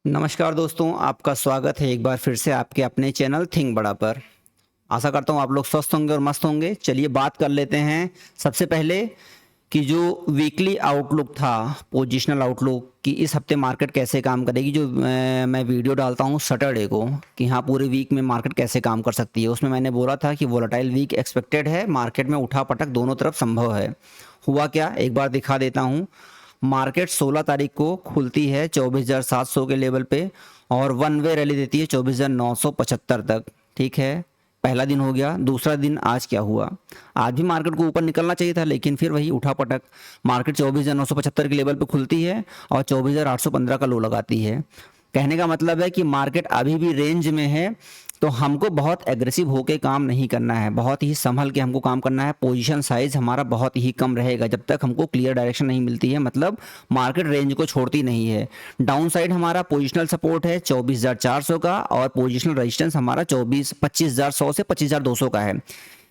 नमस्कार दोस्तों, आपका स्वागत है एक बार फिर से आपके अपने चैनल थिंक बड़ा पर। आशा करता हूँ आप लोग स्वस्थ होंगे और मस्त होंगे। चलिए बात कर लेते हैं सबसे पहले कि जो वीकली आउटलुक था, पोजिशनल आउटलुक कि इस हफ्ते मार्केट कैसे काम करेगी। जो मैं वीडियो डालता हूँ सैटरडे को कि हाँ पूरे वीक में मार्केट कैसे काम कर सकती है, उसमें मैंने बोला था कि वोलेटाइल वीक एक्सपेक्टेड है, मार्केट में उठा पटक दोनों तरफ संभव है। हुआ क्या, एक बार दिखा देता हूँ। मार्केट 16 तारीख को खुलती है 24,700 के लेवल पे और वन वे रैली देती है 24,975 तक। ठीक है, पहला दिन हो गया। दूसरा दिन आज क्या हुआ, आज भी मार्केट को ऊपर निकलना चाहिए था लेकिन फिर वही उठा पटक। मार्केट 24,975 के लेवल पे खुलती है और 24,815 का लो लगाती है। कहने का मतलब है कि मार्केट अभी भी रेंज में है, तो हमको बहुत एग्रेसिव होके काम नहीं करना है, बहुत ही संभल के हमको काम करना है। पोजीशन साइज हमारा बहुत ही कम रहेगा जब तक हमको क्लियर डायरेक्शन नहीं मिलती है, मतलब मार्केट रेंज को छोड़ती नहीं है। डाउन साइड हमारा पोजिशनल सपोर्ट है 24,400 का और पोजिशनल रेजिस्टेंस हमारा 25,100 से 25,200 का है।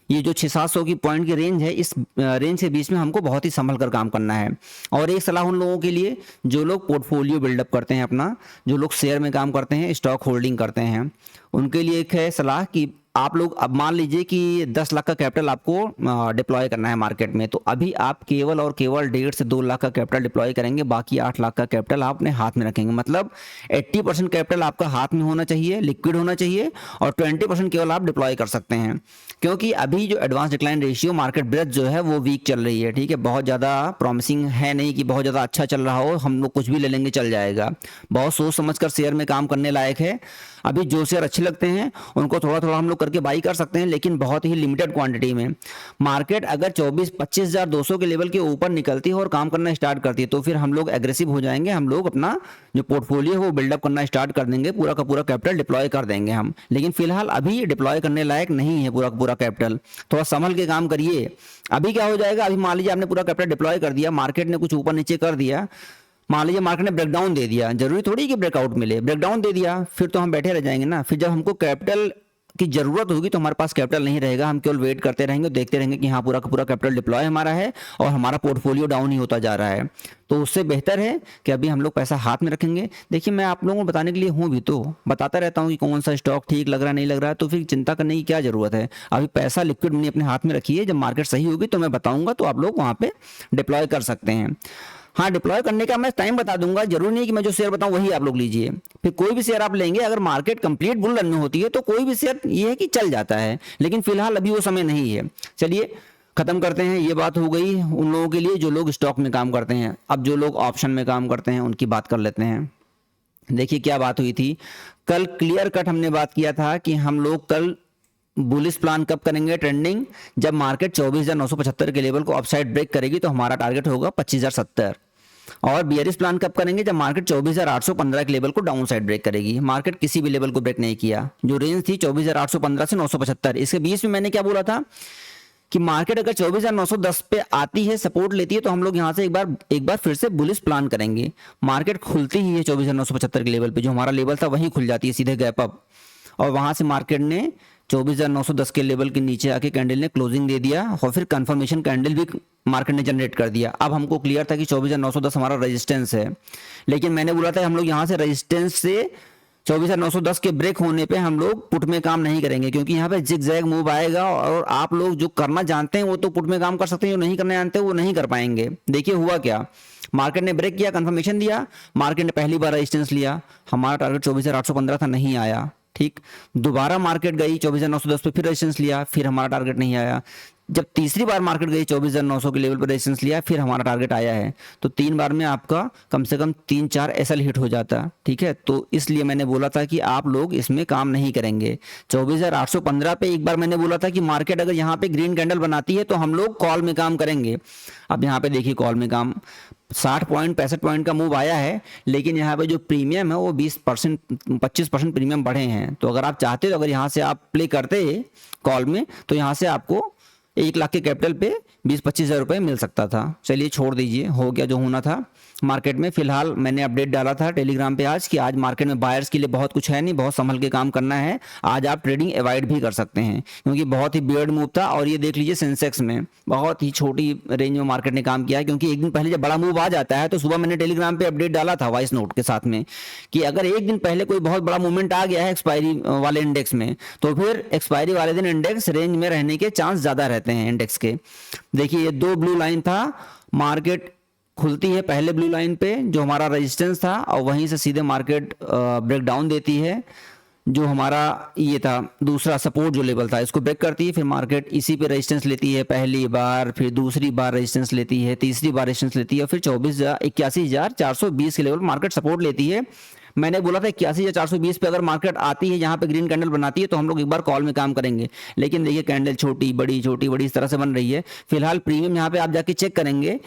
ये जो 600-700 की पॉइंट की रेंज है, इस रेंज के बीच में हमको बहुत ही संभल कर काम करना है। और एक सलाह उन लोगों के लिए जो लोग पोर्टफोलियो बिल्डअप करते हैं अपना, जो लोग शेयर में काम करते हैं, स्टॉक होल्डिंग करते हैं, उनके लिए एक है सलाह कि आप लोग अब मान लीजिए कि 10 लाख का कैपिटल आपको डिप्लॉय करना है मार्केट में, तो अभी आप केवल और केवल 1.5 से 2 लाख का कैपिटल डिप्लॉय करेंगे, बाकी 8 लाख का कैपिटल आप अपने हाथ में रखेंगे। मतलब 80% कैपिटल आपका हाथ में होना चाहिए, लिक्विड होना चाहिए, और 20% केवल आप डिप्लॉय कर सकते हैं। क्योंकि अभी जो advance decline ratio market breadth जो है वो वीक चल रही है। ठीक है, बहुत ज़्यादा प्रॉमिसिंग है नहीं कि बहुत ज़्यादा अच्छा चल रहा हो, हम लोग कुछ भी ले लेंगे चल जाएगा। बहुत सोच समझ कर शेयर में काम करने लायक है। अभी जो शेयर अच्छे लगते हैं उनको थोड़ा थोड़ा हम लोग करके बाई कर सकते हैं, लेकिन बहुत ही लिमिटेड क्वांटिटी में। मार्केट अगर 25,200 के लेवल के ऊपर निकलती है और काम करना स्टार्ट करती है तो फिर हम लोग एग्रेसिव हो जाएंगे, हम लोग अपना जो पोर्टफोलियो है वो बिल्डअप करना स्टार्ट कर देंगे, पूरा का पूरा कैपिटल डिप्लॉय कर देंगे हम। लेकिन फिलहाल अभी डिप्लॉय करने लायक नहीं है पूरा का पूरा कैपिटल, थोड़ा संभल के काम करिए। अभी क्या हो जाएगा, अभी मान लीजिए आपने पूरा कैपिटल डिप्लॉय कर दिया, मार्केट ने कुछ ऊपर नीचे कर दिया, मान लीजिए मार्केट ने ब्रेकडाउन दे दिया, जरूरी थोड़ी कि ब्रेकआउट मिले, ब्रेकडाउन दे दिया फिर तो हम बैठे रह जाएंगे ना। फिर जब हमको कैपिटल की जरूरत होगी तो हमारे पास कैपिटल नहीं रहेगा, हम केवल वेट करते रहेंगे, देखते रहेंगे कि हाँ पूरा का पूरा कैपिटल डिप्लॉय हमारा है और हमारा पोर्टफोलियो डाउन ही होता जा रहा है। तो उससे बेहतर है कि अभी हम लोग पैसा हाथ में रखेंगे। देखिए मैं आप लोगों को बताने के लिए हूँ भी, तो बताता रहता हूँ कि कौन सा स्टॉक ठीक लग रहा है नहीं लग रहा है, तो फिर चिंता करने की क्या जरूरत है। अभी पैसा लिक्विड मनी अपने हाथ में रखिए, जब मार्केट सही होगी तो मैं बताऊंगा तो आप लोग वहाँ पे डिप्लॉय कर सकते हैं। हाँ, डिप्लॉय करने का मैं टाइम बता दूंगा, जरूरी नहीं कि मैं जो शेयर बताऊं वही आप लोग लीजिए। फिर कोई भी शेयर आप लेंगे, अगर मार्केट कंप्लीट बुल रन में होती है तो कोई भी शेयर ये है कि चल जाता है, लेकिन फिलहाल अभी वो समय नहीं है। चलिए खत्म करते हैं, ये बात हो गई उन लोगों के लिए जो लोग स्टॉक में काम करते हैं। अब जो लोग ऑप्शन में काम करते हैं उनकी बात कर लेते हैं। देखिए क्या बात हुई थी, कल क्लियर कट हमने बात किया था कि हम लोग कल बुलिश प्लान कब करेंगे, ट्रेंडिंग जब मार्केट 24,975 के लेवल को अपसाइड ब्रेक करेगी तो हमारा टारगेट होगा 25,070। और बियरिश प्लान कब करेंगे, जब मार्केट 24,815 के लेवल को डाउन साइड ब्रेक करेगी। मार्केट किसी भी लेवल को ब्रेक नहीं किया, जो रेंज थी 24,815 से 975, इसके बीच में मैंने क्या बोला था कि मार्केट अगर 24,910 पे आती है, सपोर्ट लेती है, तो हम लोग यहां से एक बार फिर से बुलिश प्लान करेंगे। मार्केट खुलती ही है 24,975 के लेवल पे, जो हमारा लेवल था वहीं खुल जाती है सीधे गैप अप, और वहां से मार्केट ने 24,910 के लेवल के नीचे आके कैंडल ने क्लोजिंग दे दिया और फिर कंफर्मेशन कैंडल भी मार्केट ने जनरेट कर दिया। अब हमको क्लियर था कि 24,910 हमारा रेजिस्टेंस है, लेकिन मैंने बोला था हम लोग यहाँ से रेजिस्टेंस से 24,910 के ब्रेक होने पे हम लोग पुट में काम नहीं करेंगे, क्योंकि यहाँ पे जिग जैग मूव आएगा और आप लोग जो करना जानते हैं वो तो पुट में काम कर सकते हैं, जो नहीं करना जानते वो नहीं कर पाएंगे। देखिए हुआ क्या, मार्केट ने ब्रेक किया, कंफर्मेशन दिया, मार्केट ने पहली बार रेजिस्टेंस लिया, हमारा टारगेट 24,815 था, नहीं आया। ठीक, दोबारा मार्केट गई 24,910 पे, फिर रेजिस्टेंस लिया, फिर हमारा टारगेट नहीं आया। जब तीसरी बार मार्केट गई 24,900 के लेवल पर रेजिस्टेंस लिया, फिर हमारा टारगेट आया है। तो 3 बार में आपका कम से कम 3-4 एसएल हिट हो जाता। ठीक है, तो इसलिए मैंने बोला था कि आप लोग इसमें काम नहीं करेंगे। 24,815 पे एक बार मैंने बोला था कि मार्केट अगर यहाँ पे ग्रीन कैंडल बनाती है तो हम लोग कॉल में काम करेंगे। अब यहाँ पे देखिए कॉल में काम 60 पॉइंट 65 पॉइंट का मूव आया है, लेकिन यहाँ पे जो प्रीमियम है वो 20% 25% प्रीमियम बढ़े हैं। तो अगर आप चाहते हो, अगर यहाँ से आप प्ले करते कॉल में, तो यहाँ से आपको 1 लाख के कैपिटल पे 20-25 हज़ार रुपये मिल सकता था। चलिए छोड़ दीजिए, हो गया जो होना था। मार्केट में फिलहाल मैंने अपडेट डाला था टेलीग्राम पे आज कि आज मार्केट में बायर्स के लिए बहुत कुछ है नहीं, बहुत संभल के काम करना है। आज आप ट्रेडिंग अवॉइड भी कर सकते हैं क्योंकि बहुत ही बियर्ड मूव था। और ये देख लीजिए सेंसेक्स में बहुत ही छोटी रेंज में मार्केट ने काम किया है, क्योंकि एक दिन पहले जब बड़ा मूव आ जाता है तो सुबह मैंने टेलीग्राम पे अपडेट डाला था वॉइस नोट के साथ में कि अगर एक दिन पहले कोई बहुत बड़ा मूवमेंट आ गया है एक्सपायरी वाले इंडेक्स में, तो फिर एक्सपायरी वाले दिन इंडेक्स रेंज में रहने के चांस ज़्यादा रहते हैं इंडेक्स के। देखिए ये 2 ब्लू लाइन था, मार्केट खुलती है पहले ब्लू लाइन पे जो हमारा रेजिस्टेंस था और वहीं से सीधे मार्केट ब्रेकडाउन देती है। जो हमारा ये था दूसरा सपोर्ट जो लेवल था, इसको ब्रेक करती है, फिर मार्केट इसी पे रेजिस्टेंस लेती है पहली बार, फिर दूसरी बार रेजिस्टेंस लेती है, तीसरी बार रेजिस्टेंस लेती है, फिर 81,420 के लेवल मार्केट सपोर्ट लेती है। मैंने बोला था 81,420 पे अगर मार्केट आती है, यहाँ पे ग्रीन कैंडल बनाती है, तो हम लोग एक बार कॉल में काम करेंगे। लेकिन देखिए कैंडल छोटी बड़ी इस तरह से बन रही है। फिलहाल प्रीमियम यहाँ पे आप जाके चेक करेंगे,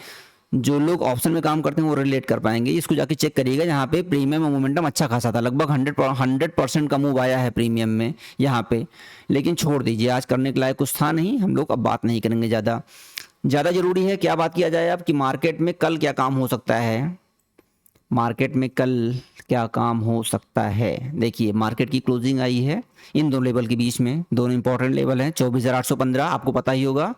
जो लोग ऑप्शन में काम करते हैं वो रिलेट कर पाएंगे। इसको जाके चेक करिएगा, यहाँ पे प्रीमियम में मोमेंटम अच्छा खासा था, लगभग 100% का मूव आया है प्रीमियम में यहाँ पे। लेकिन छोड़ दीजिए, आज करने के लायक कुछ था नहीं, हम लोग अब बात नहीं करेंगे ज़्यादा जरूरी है क्या बात किया जाए अब कि मार्केट में कल क्या काम हो सकता है। मार्केट में कल क्या काम हो सकता है, देखिए मार्केट की क्लोजिंग आई है इन दो लेवल के बीच में, दोनों इंपॉर्टेंट लेवल हैं। 24,815 आपको पता ही होगा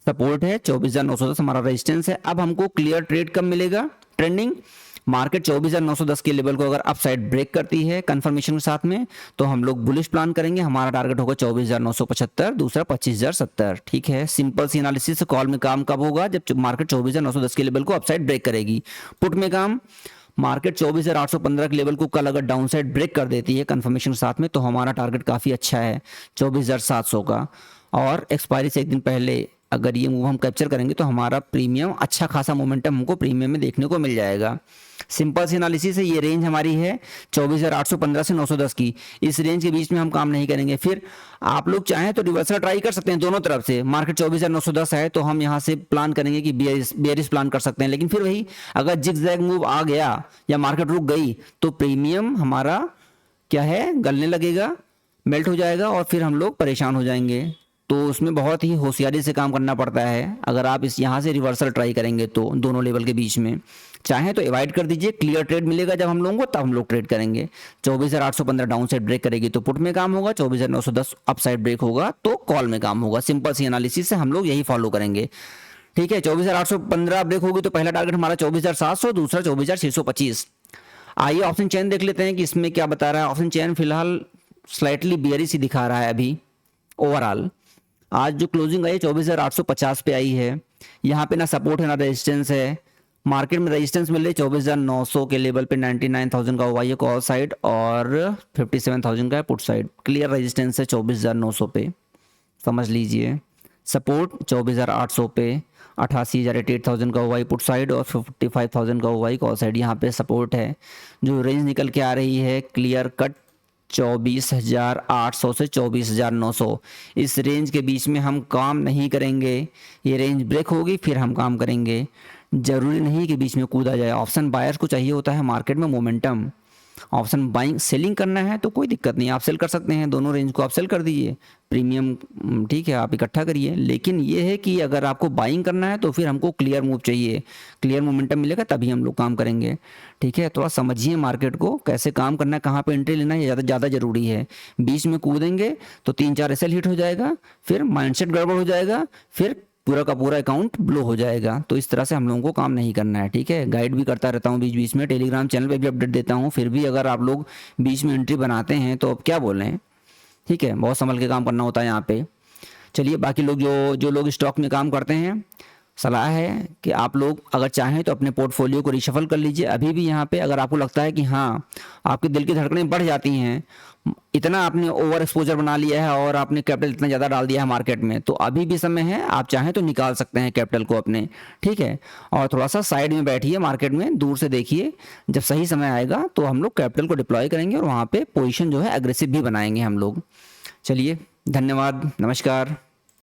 सपोर्ट है, 24,910 हमारा रेजिस्टेंस है। अब हमको क्लियर ट्रेड कब मिलेगा, ट्रेंडिंग मार्केट 24,910 के लेवल को अगर अप साइड ब्रेक करती है कंफर्मेशन के साथ में, तो हम लोग बुलिश प्लान करेंगे। हमारा टारगेट होगा 24,975, दूसरा 25,070। ठीक है, सिंपल सी एनालिसिस। कॉल में काम कब होगा, जब मार्केट 24,910 के लेवल को अप साइड ब्रेक करेगी। पुट में काम मार्केट 24,815 के लेवल को कल अगर डाउन साइड ब्रेक कर देती है कंफर्मेशन के साथ में, तो हमारा टारगेट काफ़ी अच्छा है 24,700 का। और एक्सपायरी से एक दिन पहले अगर ये मूव हम कैप्चर करेंगे तो हमारा प्रीमियम अच्छा खासा मोमेंटम हमको प्रीमियम में देखने को मिल जाएगा। सिंपल सी एनालिसिस है, ये रेंज हमारी है 24,815 से 910 की, इस रेंज के बीच में हम काम नहीं करेंगे। फिर आप लोग चाहें तो रिवर्सल ट्राई कर सकते हैं दोनों तरफ से। मार्केट 24,910 है तो हम यहाँ से प्लान करेंगे कि बेयरिश प्लान कर सकते हैं, लेकिन फिर वही अगर जिगजैग मूव आ गया या मार्केट रुक गई तो प्रीमियम हमारा क्या है, गलने लगेगा, मेल्ट हो जाएगा और फिर हम लोग परेशान हो जाएंगे। तो उसमें बहुत ही होशियारी से काम करना पड़ता है। अगर आप इस यहाँ से रिवर्सल ट्राई करेंगे तो दोनों लेवल के बीच में चाहें तो अवॉइड कर दीजिए, क्लियर ट्रेड मिलेगा जब हम लोगों को तब हम लोग ट्रेड करेंगे। 24,815 डाउन साइड ब्रेक करेगी तो पुट में काम होगा, 24,910 अप साइड ब्रेक होगा तो कॉल में काम होगा। सिंपल सी एनालिसिस से हम लोग यही फॉलो करेंगे। ठीक है, 24,815 ब्रेक होगी तो पहला टारगेट हमारा 24,700, दूसरा 24,625। आइए ऑप्शन चेन देख लेते हैं कि इसमें क्या बता रहा है। ऑप्शन चेन फिलहाल स्लाइटली बियरिश ही दिखा रहा है अभी ओवरऑल। आज जो क्लोजिंग आई 24,850 पे आई है, यहाँ पे ना सपोर्ट है ना रेजिस्टेंस है। मार्केट में रेजिस्टेंस मिल रही है 24,900 के लेवल पे, 99,000 का हुआ ये कॉल साइड और 57,000 का है पुट साइड। क्लियर रेजिस्टेंस है 24,900 पे, समझ लीजिए। सपोर्ट 24,800 पे, 88,000 का हुआ पुट साइड और 55,000 का हुआ कॉल साइड, यहाँ पे सपोर्ट है। जो रेंज निकल के आ रही है क्लियर कट 24,800 से 24,900, इस रेंज के बीच में हम काम नहीं करेंगे। ये रेंज ब्रेक होगी फिर हम काम करेंगे, जरूरी नहीं कि बीच में कूदा जाए। ऑप्शन बायर्स को चाहिए होता है मार्केट में मोमेंटम। ऑप्शन बाइंग सेलिंग करना है तो कोई दिक्कत नहीं, आप सेल कर सकते हैं, दोनों रेंज को आप सेल कर दीजिए, प्रीमियम ठीक है आप इकट्ठा करिए। लेकिन ये है कि अगर आपको बाइंग करना है तो फिर हमको क्लियर मूव चाहिए, क्लियर मोमेंटम मिलेगा तभी हम लोग काम करेंगे। ठीक है, थोड़ा समझिए मार्केट को कैसे काम करना है, कहाँ पे एंट्री लेना है, ज़्यादा ज़रूरी है। बीच में कूदेंगे तो 3-4 एसएल हिट हो जाएगा, फिर माइंडसेट गड़बड़ हो जाएगा, फिर पूरा का पूरा अकाउंट ब्लो हो जाएगा। तो इस तरह से हम लोगों को काम नहीं करना है। ठीक है, गाइड भी करता रहता हूँ बीच बीच में, टेलीग्राम चैनल पे भी अपडेट देता हूँ। फिर भी अगर आप लोग बीच में एंट्री बनाते हैं तो अब क्या बोल रहे हैं। ठीक है, बहुत संभल के काम करना होता है यहाँ पे। चलिए बाकी लोग जो लोग स्टॉक में काम करते हैं, सलाह है कि आप लोग अगर चाहें तो अपने पोर्टफोलियो को रिशफल कर लीजिए अभी भी। यहाँ पे अगर आपको लगता है कि हाँ आपके दिल की धड़कनें बढ़ जाती हैं, इतना आपने ओवर एक्सपोजर बना लिया है और आपने कैपिटल इतना ज़्यादा डाल दिया है मार्केट में, तो अभी भी समय है, आप चाहें तो निकाल सकते हैं कैपिटल को अपने। ठीक है, और थोड़ा सा साइड में बैठिए, मार्केट में दूर से देखिए, जब सही समय आएगा तो हम लोग कैपिटल को डिप्लॉय करेंगे और वहाँ पे पोजीशन जो है एग्रेसिव भी बनाएंगे हम लोग। चलिए धन्यवाद, नमस्कार।